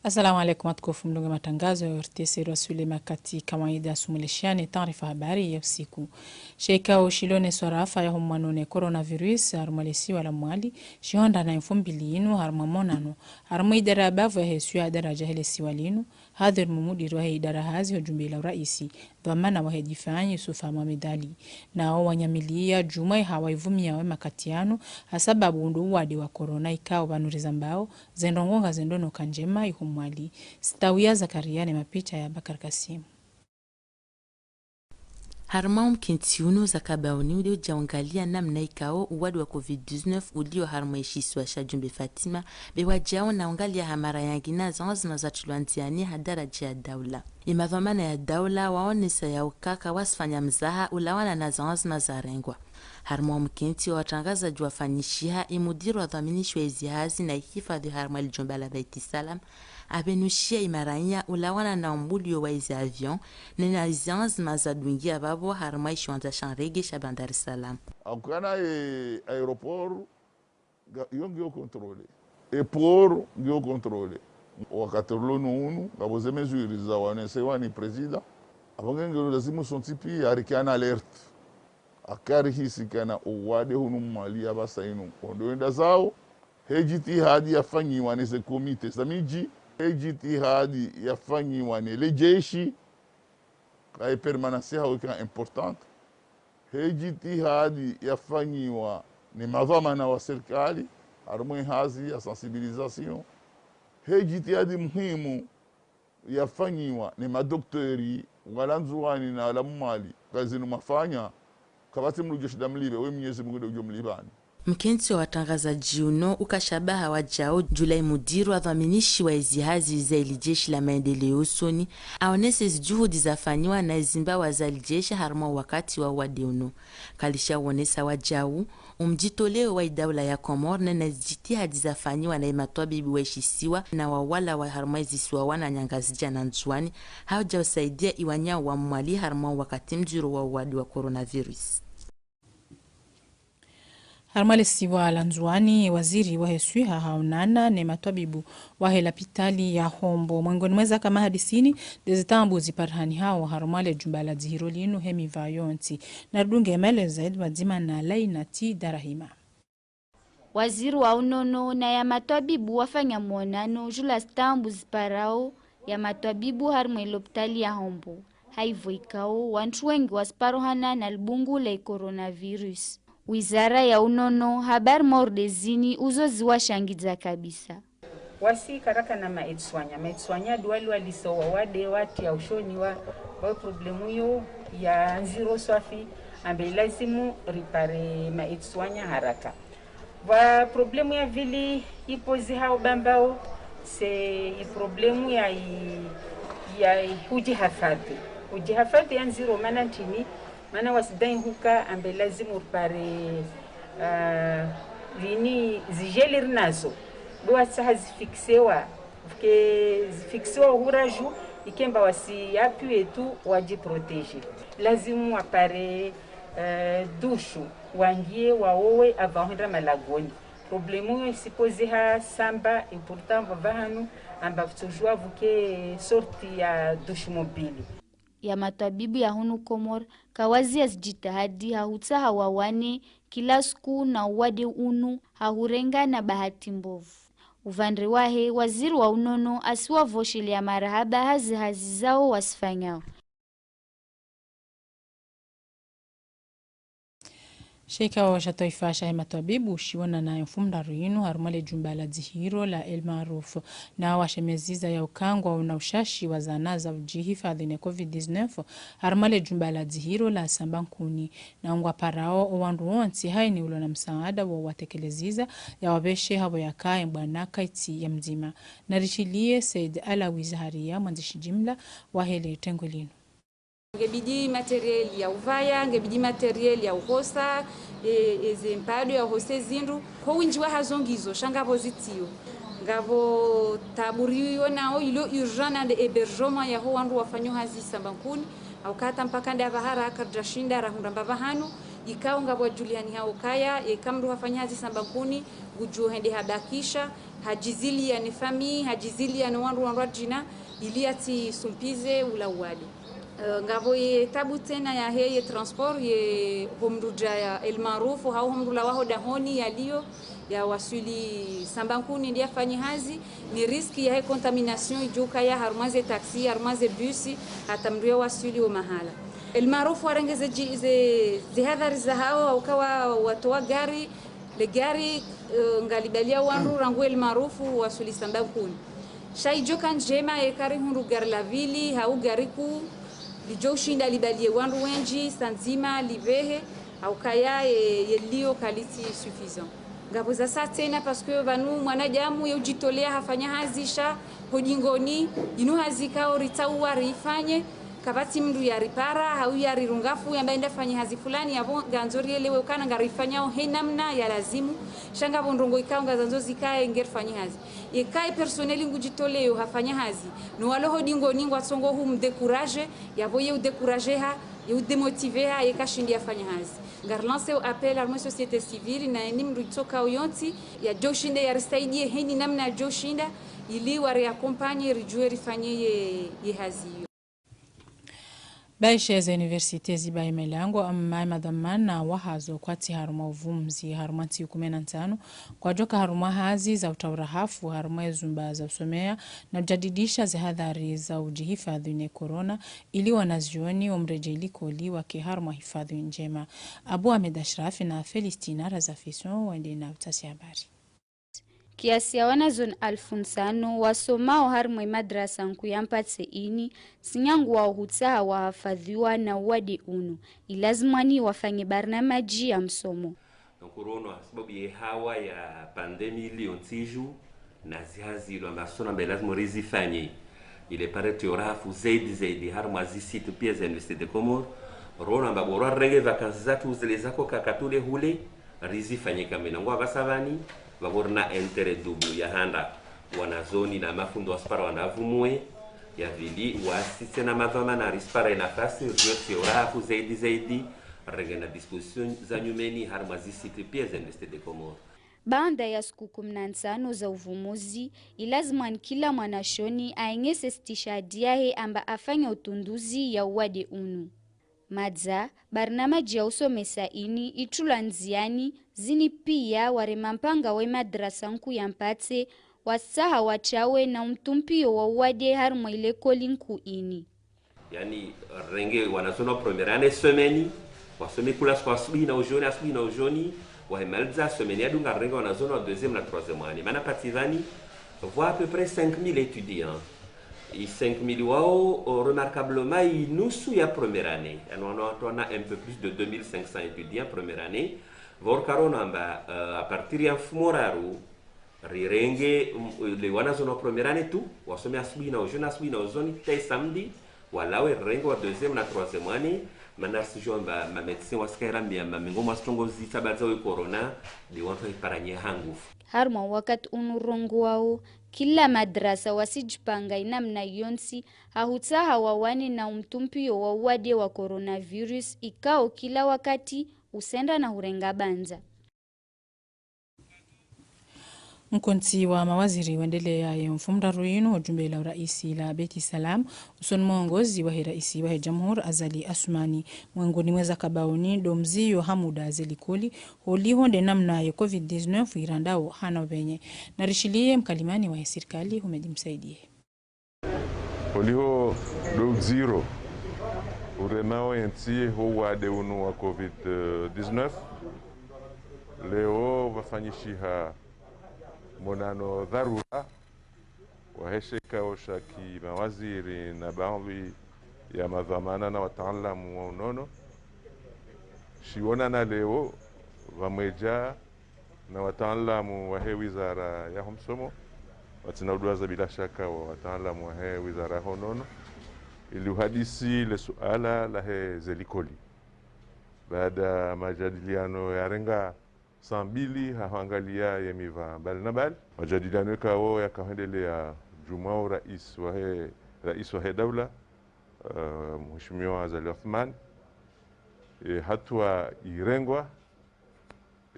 Assalamu alaikum watukufu mlunga matangazo ya RTS Rasuli makati kawaida sumulishani taarifa habari ya usiku. Sheika ushilone swarafa ya humwanone coronavirus harumalisi wala mwali shihonda na infumbili inu harumamonano harumu idara abavu ya hesu ya daraja helesi walinu hadhir mumudiru wa idara hazi hujumbila uraisi dhamana wa hedifanyi Yusufa Mwamidali na wanyamilia jumai hawaivumia we makatiano hasababu undu wadi wa corona ikao banuriza mbao zendongonga zendono kanjema ihumwali Stawia Zakariane mapicha ya Bakar Kasim. Harma mkintiuno za kabaoni ulio jaungalia namna ikao uwadu wa COVID-19 ulio harma ishiswa Shajumbe Fatima bewa jao na ungalia hamara yangina zanzima za chuluantiani hadaraji ya daula. Imadhamana ya daula waonesa ya ukaka wasfanya mzaha ulawana na zanzima za rengwa. Harma mkinti watangaza juwafanyishiha imudiru wa dhaminishwa izihazi na hifadhi harma Aljumbala Baiti Salam abenushia imaranya ulawana na mbulio wa izi avion nena izanzima za duingia babo harma ishwanta shanrege Dar es Salaam. Akana aeroport yongio controle. Epor ngio controle. Wakatolo no unu gaboze mesure za wanesewa ni presida. Abangengelo lazima sontipi arikiana alert. Akari hisi kana uwade hunu mali abasa inu. Ondoenda zao hejitihadi yafanyiwa nese komite samiji hejitihadi yafanyiwa ne jeshi kai permanência hoika importante hejitihadi yafanyiwa ni madhamana wa serikali harumwe hazi ya sensibilisation hejitihadi muhimu yafanyiwa ni madoktori wala nzuwani na wala mali kazi numafanya kabati mlujeshi damlibe we mnyezi mungu ndio mlibani. Mkenti wa watangazaji uno ukashabaha wajao Julai mudiru wa dhaminishi wa izihazi za ilijeshi la maendeleo usoni aonese juhudi zafanywa na izimba za ilijeshi harma wakati wa wade uno. Kalisha uonesa wajao umjitoleo wa idawla ya Komor na jitihadi zafanywa na imatwabibi wa ishisiwa na wawala wa harma izisiwa wana nyangazija na nzuani hauja usaidia iwanya wa mwali harma wakati mjuru wa wadi wa coronavirus. Harmalesi wa Lanzuani waziri wa hesuiha haunana ne matwabibu wa helapitali ya Hombo mwengoni mweza kama hadisini dezitambu ziparhani hao harmale jumbala zihiro linu hemi vayonti na dunge mele zaid wazima na laina ti darahima. Waziri wa unono na ya matwabibu wafanya muonano jula stambu ziparao ya matwabibu harma ilopitali ya Hombo haivo ikao wantu wengi wasparohana na lbungu la coronavirus. Wizara ya unono habari mordezini uzozi wa shangidza kabisa. Wasi karaka na maetswanya duwali walisowa wade wati ya ushoni wa problemu yo ya nziro swafi ambe lazimu ripare maetswanya haraka. Wa problemu ya vili ipozi hao bambao se problemu ya hujihafadhi ya nziro manantini mana wasidai huka ambe lazimu urpare vini zijelir nazo doa saha zifiksewa huraju ikemba wasi apue tu waji protege lazimu wapare dushu wangie waowe avahundra malagoni problemu yo sipozi ha samba important vavahanu amba vutujua vuke sorti ya dushu mobili ya matwabibu ya hunu Komor kawazi ya zijitahadi hahutsa hawawane kila siku na uwade unu hahurenga na bahati mbovu. Uvandri wahe waziri wa unono asiwa voshili ya marahaba hazi zao wasifanyao. Sheika wa shatoifa shahe matwabibu shiwana na mfumda ruinu harumale jumbala zihiro la elmarufu na washemeziza ya ukangwa unaushashi wa zana za ujihifadhi na COVID-19 harumale jumbala zihiro la sambankuni na ungwa parao owandu wonsi haini ulo na msaada wa watekeleziza ya wabeshe habo ya kaa mbwanaka iti ya mzima. Na rishilie Said Alawi Zaharia mwanzishi jimla wa hele tengulinu. Ngebidi materiali ya uvaya, ngebidi materiali ya uhosa, ezempado ya uhose zindu. Kwa winji wa hazongizo, shangavo zitio. Ngavo taburiyo nao ilo urjana de eberjoma ya ho wandu wafanyo hazi sambankuni. Au kata mpaka nda vahara akarjashinda rahunda mbavahanu. ikao ngabo Juliani hao kaya kamru hafanya hazi Sambankuni gujo hende habakisha hajizili ya nifami hajizili ya wandu jina iliati sumpize ula wadi ngavo ye tabu tena ya heye transport ye homruja ya El Maarufu hao homrula waho dahoni yaliyo ya wasuli Sambankuni ndia fanyi hazi ni riski ya contamination ijuka ya harumaze taxi harumaze busi hatamrio wasuli wa mahala El Maarufu warengeze zihadhari za hao ukawa watoa gari le gari ngalibalia wandu rangu El Maarufu wasuli Sambankuni shaijoka njema ekari hundu gari la vili hau gari ku lijo shinda libalie wandu wenji sanzima livehe au kaya yelio kaliti suffisant ngabo za saa tena parce que vanu mwanadamu yujitolea hafanya hazisha hodingoni inu hazika oritaua rifanye kabati mndu ya ripara au ya rirungafu yambaenda fanya hazi fulani yabo ganzori elewe ukana ngarifanya he namna ya lazimu shanga bondongo ikao ngazanzo zikae ngerfanya hazi ikae personnel ngujitoleo hafanya hazi no walo hodingoni ngwatsongo hum décourager yabo ye décourager ha ye démotiver ha yekashindi afanya hazi ngar lancer appel à la société civile na nimru toka uyonti ya joshinde ya risaidie heni namna joshinda ili wari accompagner rijue rifanye ye hazi Baishe za universite ziba imelango amma madhamana wahazo kwati haruma uvumzi haruma nti 15 kwa joka haruma hazi za utaurahafu haruma zumba za usomea na ujadidisha zihadhari za ujihifadhi ne corona ili wanazioni umrejeliko liwa kiharuma hifadhi njema. Abu Ahmed Ashrafi na Felistina Razafison wende na utasi habari. Kiasi ya wanazon 1500 wasomao harumwe madrasa nkuyampatse ini sinyangu wa uhutaha wahafadhiwa na wadi unu ilazimani wafanye barnamaji ya msomo. Nkurono sababu ye hawa ya pandemi liontiju na zihazi ilo ambasona mbe lazima rizifanye ile pare teorafu zaidi harumwa zisitu pia za Universite de Comore rono ambapo renge vakansi zatu zile zako kakatule hule rizifanye kamena ngwa basavani waborna intérêt double ya handa wanazoni na mafundo aspara wanavumwe ya vili wasise na madhama na rispara nafasi yote orafu zaidi regena disposition za nyumeni harmazisiti pia za Universite de Comore. Baada ya siku 15 za uvumuzi ilazima kila mwanashoni aengese stishadi yahe amba afanya utunduzi ya uwade unu. Madza, barnamaji ya usomesa ini itula nziani zini pia waremampanga we madrasa nku yampate wasaha wachawe na mtumpio wa uwade harumwa ile kolinku ini. Yani renge wanazona première année semaine wasome kula kwa asubuhi na ujoni wahemalza semaine ya dunga renge wanazona wa deuxième na troisième année. Mana pativani voit à peu près 5000 étudiants. Et 5000 wao remarquablement inusu ya première année. On a un peu plus de 2500 étudiants première année. Vorkarona amba à partir ya mfumoraru rirenge le wanazono première année tu wasome asubuhi na ujoni tay samedi walawe rengo wa deuxième na troisième année manasi jomba ma médecin waskaira mbia mamingo mastongo zitabaza we corona di wanto iparanye hangufu harma wakati unurongo wao kila madrasa wasijipanga inamna yonsi hahutaha wawani na mtumpio wa uwade wa coronavirus ikao kila wakati usenda na hurenga banza. Mkonti wa mawaziri wendelea ya mfumda ruinu ujumbe la raisi la Beti Salam uson mwongozi wa raisi wa Jamhur Azali Asumani mwengoni mweza kabaoni domziyo Hamuda Azali Koli holi honde namna ya COVID-19 irandao hana ubenye na rishilie mkalimani wa serikali humedi msaidie. Holi ho domziro urenao yentie ho wade unu wa COVID-19 leo wafanyishiha monano dharura wahesheka oshaki mawaziri na baadhi ya madhamana na wataalamu wa unono shiona na leo wameja na wataalamu wa wizara ya msomo watinauduaza bila shaka wa wataalamu wa wizara ya unono ili uhadisi le suala la zelikoli baada majadiliano ya renga sambili haangalia yemiva bali na bali majadiliano kao yakaendelea jumao rais wa daula Mheshimiwa Azali Othman hatua irengwa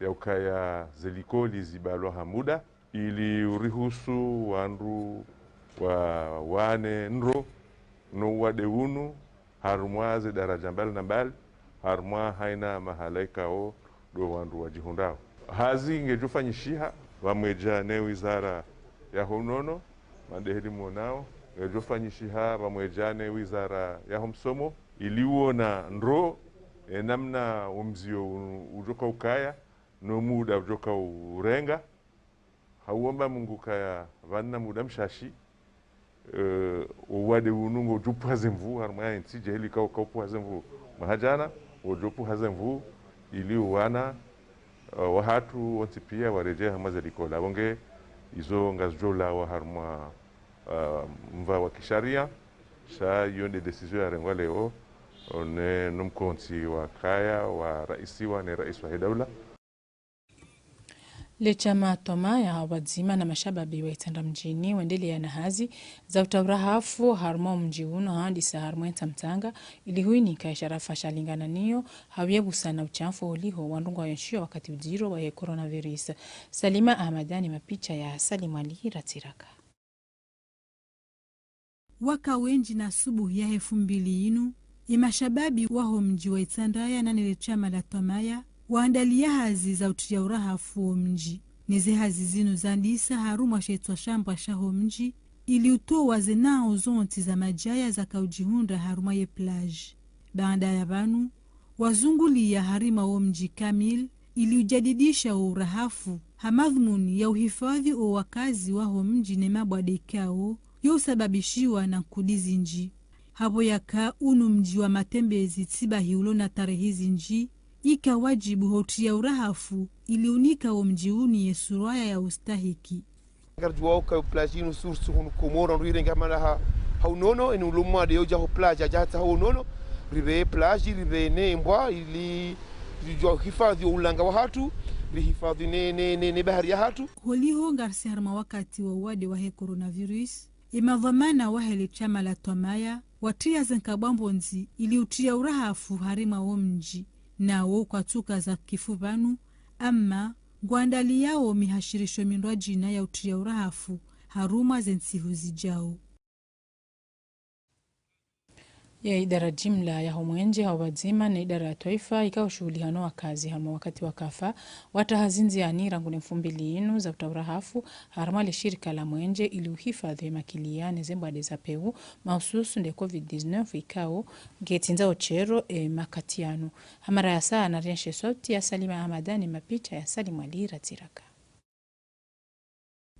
ya ukaya zelikoli zibalwa hamuda ili urihusu wandu wa wane nro no wade unu harumwaze daraja mbali na mbali harumwa haina mahalaika o do wandu wajihundao hazi ngejufanyishiha wamweja ne wizara ya honono madehelimu nao ngejufanyishiha wamweja ne wizara ya homsomo iliuona ndro namna umzio ujoka ukaya no muda ujoka urenga hauomba Mungu kaya vanna muda mshashi wade unungo jupu hazemvu harmaya ntije hili kaupu hazemvu mahajana ujopu hazemvu ili uwana wahatu wanti pia warejea hamaza likola wonge izo ngazjola wa harma mva wa kisharia sha yonde decision ya rengwa leo ne numkonti wa kaya wa raisi wa ne rais wa daula Lechama toma ya wadzima na mashababi wa itanda mjini wendelea na hazi za utaurahafu harmo mji uno handi sa harmo entamtanga ili huini ka sharafa shalingana niyo hawiebu sana uchanfu uliho wandungu wa yonshio wakati ujiro wa coronavirus. Salima Ahmadani mapicha ya Salima Lihira Tiraka. Waka wenji na subu ya 2000 inu imashababi waho mji wa itandaya na nilechama la tomaya waandalia hazi za utaurahafu mji neze hazi zinu zandisa harumwa shetwa shamba shaho mji ili utowa zenao zonti za majaya za kaujihunda harumwa ye plage baada ya banu wazunguli ya harima wa mji kamil ili ujadidisha urahafu hamadhmuni ya uhifadhi wa wakazi waho mji ne mabwadekao yosababishiwa na kudizi nji habo yaka unu mji wa matembezi tiba hiulo na tarehizi nji ika wajibu hotia urahafu iliunika wa mjiuni yesuraya ya ustahiki. Garjuauka ya plaji inu sursu hunu komoro nruirenga mana haunono inu lumwa de yoja ho plaji ajata haunono ribe plaji ribe ne mbwa ili hifadhi wa ulanga wa hatu hifadhi ne bahari ya hatu. Holiho ngarsi harma wakati wa wade wahe coronavirus imadhamana wahele chama la tomaya watia zenkabambonzi ili utia urahafu harima wa mji nao kwa tuka za kifubanu ama ngwandali yao mihashirisho mindwa jina ya utia urahafu haruma zensihu zijao. Ya idara jimla ya homwenje hawadzima na idara ya taifa ikawa shughuli hano wakazi hama wakati wakafa watahazinzi ya nira ngune 2000 inu za utaurahafu harmali shirika la mwenje ili uhifadhi makiliane zembade za peu mahususu nde COVID-19 ikao getinza ochero makatiano hamara ya saa na rienshe sauti ya Salima Ahmadani mapicha ya Salima Lihira Tiraka.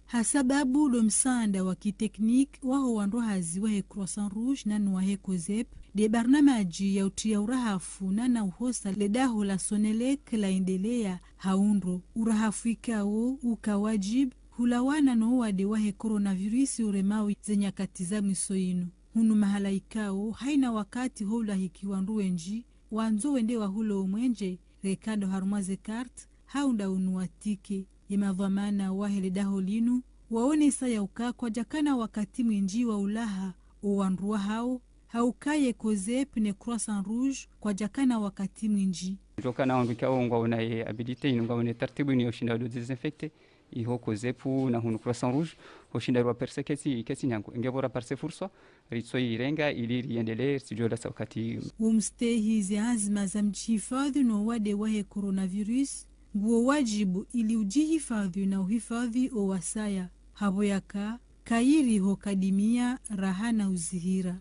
Hasababu lo msanda wa kiteknik waho wandohazi wahe Croissant Rouge na wahe COSEP de barnamaji ya utia urahafu na uhosa ledaho la Sonelek la endelea haundro urahafu ikao ukawajib hulawana no wade wahe coronavirus uremawi zenyakati za mwisoinu hunu mahala ikao haina wakati houla hikiwanduenji wanzo wende wa hulo umwenje rekado harumaze kart haunda unuatike imadhamana wahele daho linu waone saya uka kwa jakana wakati mwinji wa ulaha uwanruwa hao haukaye COSEP ne Croissant Rouge kwa jakana wakati mwinji jokana wangika ongwa unaye habilite inunga une tartibu ni oshinda do desinfecte iho COSEP na hunu Croissant Rouge oshinda rwa perseketi kesi nyango ngebora parse furso ritso irenga ili riendelee sijola wakati umstehi zi azma za mjihifadhi no wade wahe coronavirus nguo wajibu ili ujihifadhi na uhifadhi o wasaya habo yaka kairi ho kadimia raha na uzihira.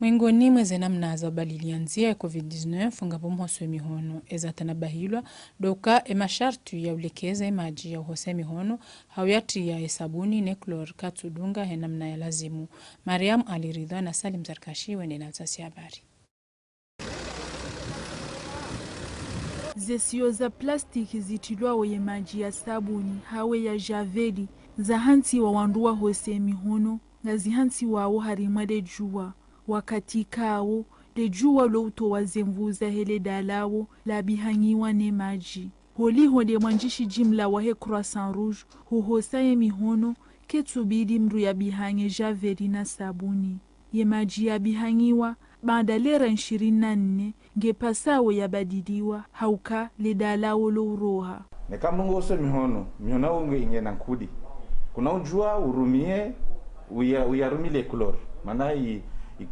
Mwengoni mweze namna za balilianzia ya COVID-19 ngapo mhoso mihono eza tanabahilwa doka mashartu ya ulekeza maji ya uhose mihono hawiyati ya sabuni ne klor katudunga he namna ya lazimu. Mariam Aliridha na Salim Zarkashi wende na utasi habari. Zesio za plastiki zitilwa weye maji ya sabuni hawe ya javeli za hansi wa wandua hose mihono na zihansi wao harimade juwa wakati kao de juwa louto wazemvuza hele dalawo la bihangiwa ne maji holi honde mwanjishi jimla wahe Croissant Rouge huhosaye mihono ketubidi mru ya bihange javeli na sabuni ye maji ya bihangiwa baada lera 24 ngepasawo yabadiliwa hauka lidalawo louroha ne kamungo se mihono unge ingena nkudi kuna ujua urumie uyarumile couleur maana i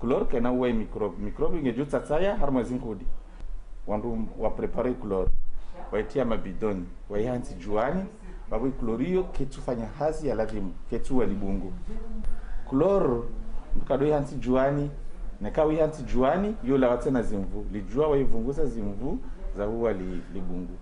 couleur kana uwe microbe ingejutsa tsaya harmazin kudi wandu wa prepare couleur waitia mabidoni waihanzi juani babu clorio ketufanya hazi ya lazimu ketu walibungu couleur mkado hanzi juani na kawi hanzi juani yola watena zimvu lijua waivunguza zimvu za huwa libungu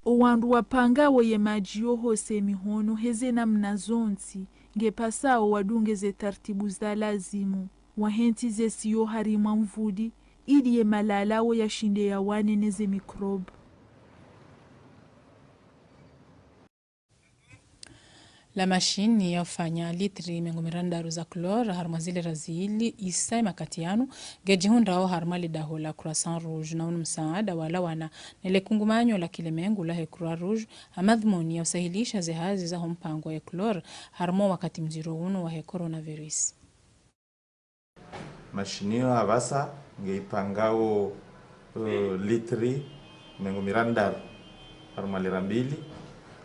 owandu wapangawo ye majio hose mihono heze namna zonsi ngepasao wadungeze tartibu za lazimu wahenti zesiyo harima mvudi ili ye malalawo yashinde ya waneneze mikrobe. La mashini yafanya litri 100 za klor harma zile razili isai makatiano gejihunda harma lidaho la Croissant Rouge na msaada wala wana nile kungumanyo la kilemengu la Croix Rouge amadhmoni ya usahilisha zehazi za mpango ya klor harmo wakati mziro unu wa coronavirus. Mashini yo avasa ngeipangao litri 100 harma lira mbili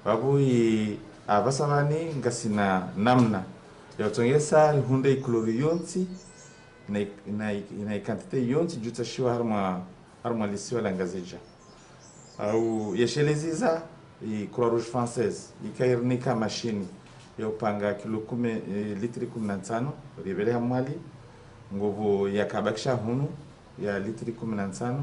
babu avasa vani ngasina namna ya utongesa hunde klori yonti na ikantite yonti juta shiwa harma lisiwa la ngazeja au yesheleziza i Croix Rouge française ikairnika mashini ya upanga litri 15 ribele hamwali nguvu ya kabakisha hunu ya litri 15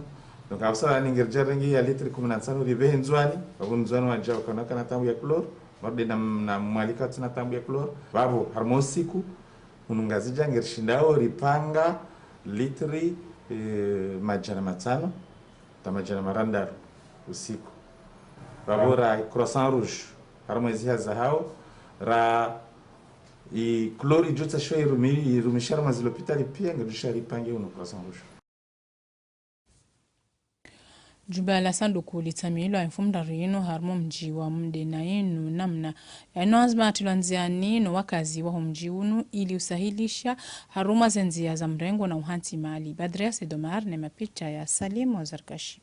donc avasa ningerja rengi ya litri 15 ribe nzwani babu nzwani wajao kana tamu ya klor marde na mwalika tuna tambu ya klor babo harmosiku unungazija ngershindao ripanga litri majana matano tamajana maranda usiku babo ra Croissant Rouge harmoizia za hao ra i klori juta shwe irumishara mazilopitali pia ngerusha ripange uno Croissant Rouge. Juba la sanduku litamilo infumda rino harmo mji wa mde na inu namna ya noazma tulanziani no wakazi wa mji unu ili usahilisha haruma zenzia za mrengo na uhanti mali. Badria Sedomar ne mapicha ya Salim wa Zarkashi.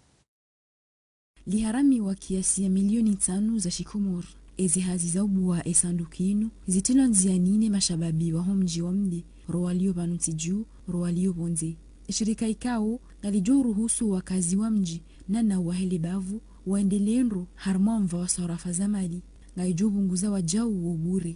Liharami wa kiasi ya milioni 5 za shikumur. Ezi hazi za ubuwa esandukinu zitilanzianine mashababi wa mji wa mde roalio banutiju roalio bonze. Shirika ikao nalijua ruhusu wakazi wa mji na waheli bavu waendeleenro harmamva wa sarafa za mali ngaijubunguza wajau ubure.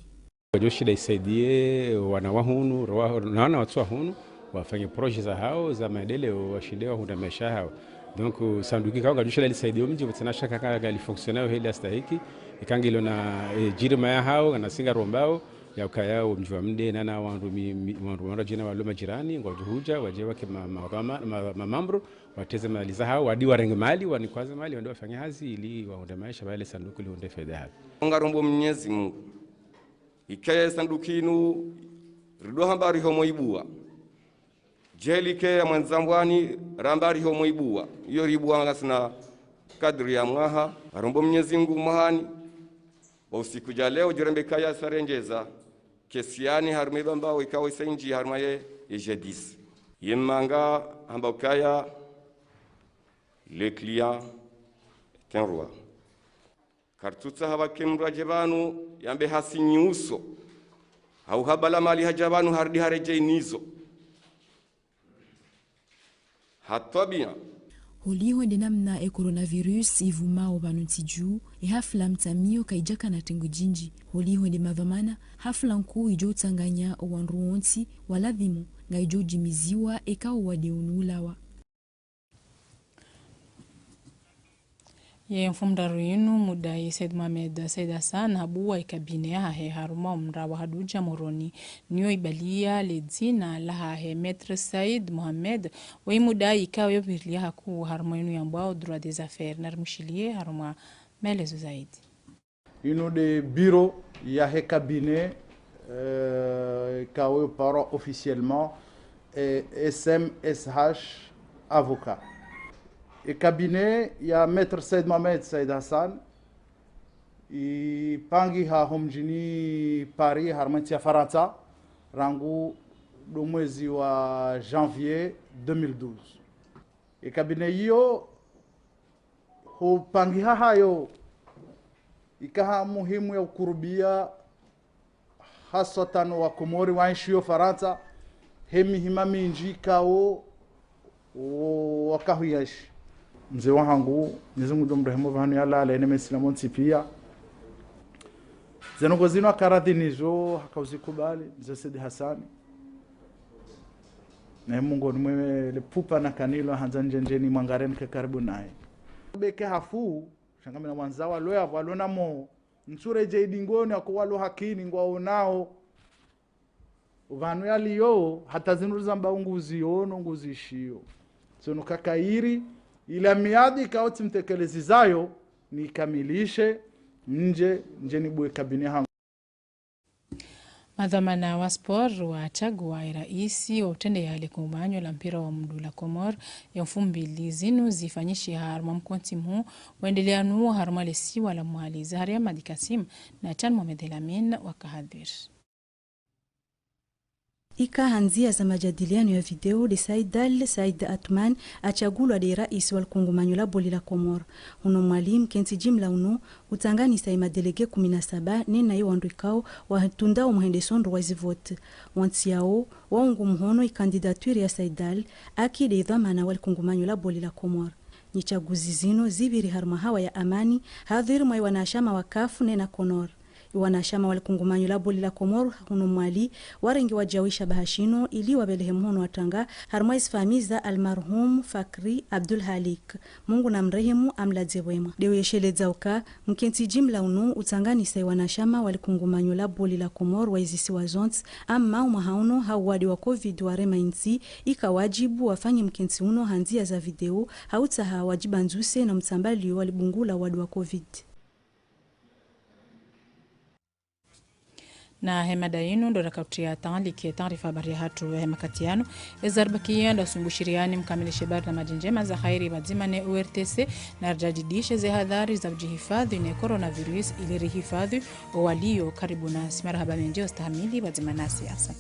Wajoshida isaidie wanawahunu na wana watu hunu wafanye proje za hao za maendeleo washindewa huna maisha hao. Donc sanduki kao gajoshida isaidie mji mtsanasha kaka gali fonctionnaire heli astahiki ikangilo na jirima ya hao na singa rombao ya ukaya mji wa mde nana wandu jina walo majirani ngojuhuja waje wake mamambro wateze mali za hao wadi warenge mali wanikwaze mali wande wafanye hazi ili waonde maisha bale sanduku lionde fedha hapo ngarombo Mwenyezi Mungu ikaya sandukinu rido hambari homo ibua jeli ke ya mwanzambwani rambari homo ibua iyo ribua ngasina kadri ya mwaha arombo Mwenyezi Mungu mahani wa usiku ja leo jurembe kaya sarenjeza kesiani harumeba mbao ikawa isenji harumaye ejedis yemanga hamba kaya le client est un roi kartutsa haba kemra jebanu yambe hasinyuso au habala mali hajabanu hardi hareje nizo hatabia Holiho de namna coronavirus ivumao banutiju hafla mtamio kaijaka na tengu jinji. Holiho de mavamana hafla nkuu ijo tanganya owanruonti waladhimu nga ijo jimiziwa ekao wadeunulawa. Ye mfumda ruinu mudai Said Mohamed Said Hassan habuwa ikabine ya he haruma umra wa haduja moroni niyo ibalia ledzina laha he Maître Said Mohamed wa mudai ikawa yobirlia haku haruma inu yambao droit des affaires narmushilie haruma melezo zaidi. Inu de bureau ya he kabine ikawa para officiellement SMSH avocat. E cabinet ya Maître Said Mohamed Said Hassan i pangi ha homjini Paris harmantia Faransa rangu do mwezi wa janvier 2012. Ikabine hiyo hupangiha hayo ikaha muhimu ya ukurubia hasatan wa Komori waishio Faransa hemi hima minji kao wakahuyashi mzee wangu nizungu domrehemo vanu yala ala ene mesilamon tipia zenogo zino akaradhi nizo hakauzikubali mzee Sidi Hasani na mungu ni mwewe le pupa na kanilo hanza njenjeni mwangaren ke karibu naye beke hafu shangamina mwanzawa loya walona mo nsure jeidingoni akwalo hakini ngwao nao vanu yaliyo hata zinuza mbaunguzi ono nguzi shio sono kakairi ila miadi kauti mtekelezi zayo nikamilishe nje ni bwe kabine hangu. Madhamana wa sport wachagua raisi wa utende ya likumbanyo la mpira wa mdu la Komor ya mfumbili zinu zifanyishi harma mkonti mhu waendelea nuo harma lesi wala mwali Zaharia Madikasim na Chan Mohamed Elamin wakahadhir. Ika hanzia za majadiliano ya video de Said Atman achagulwa de rais wal kongumanyo la boli la Komor. Uno mwalimu kenti jimla uno utangani sa madelege 17 nena yo andikao wa tunda umuhende sondo wa zivote. Wantiao waungu mhono ikandidature ya Saidal akide dhamana wal kongumanyo la boli la Komor. Nichaguzi zino zibiri harma hawa ya amani hadhiru mwa wanashama wakafu nena Konor. Wanashama walikungumanyo la boli la Komor huno mwali warengi wajawisha bahashino ili wabelehemu watanga harmais famiza almarhum Fakri Abdul Halik Mungu na mrehemu amladze wema dewe yesheleza uka mkenti jimla unu utangani sai wanashama walikungumanyo la boli la Komor waizisi wazonts amma umahauno hawadi wa covid warema insi ikawajibu wafanye mkenti uno hanzia za video hautaha wajibanzuse na mtambali walibungula wadu wa covid. Na hemada yinu ndo rakautia tangli kia taarifa habari hatu hema katiano ezarbakia ndo sumbushiriani mkamilishe bari na majinjema za khairi bazimane URTC na rjadidishe ze hadhari za ujihifadhi na coronavirus ili rihifadhi walio karibu nasi. Marhaba menjeo stahamili bazimana siasa.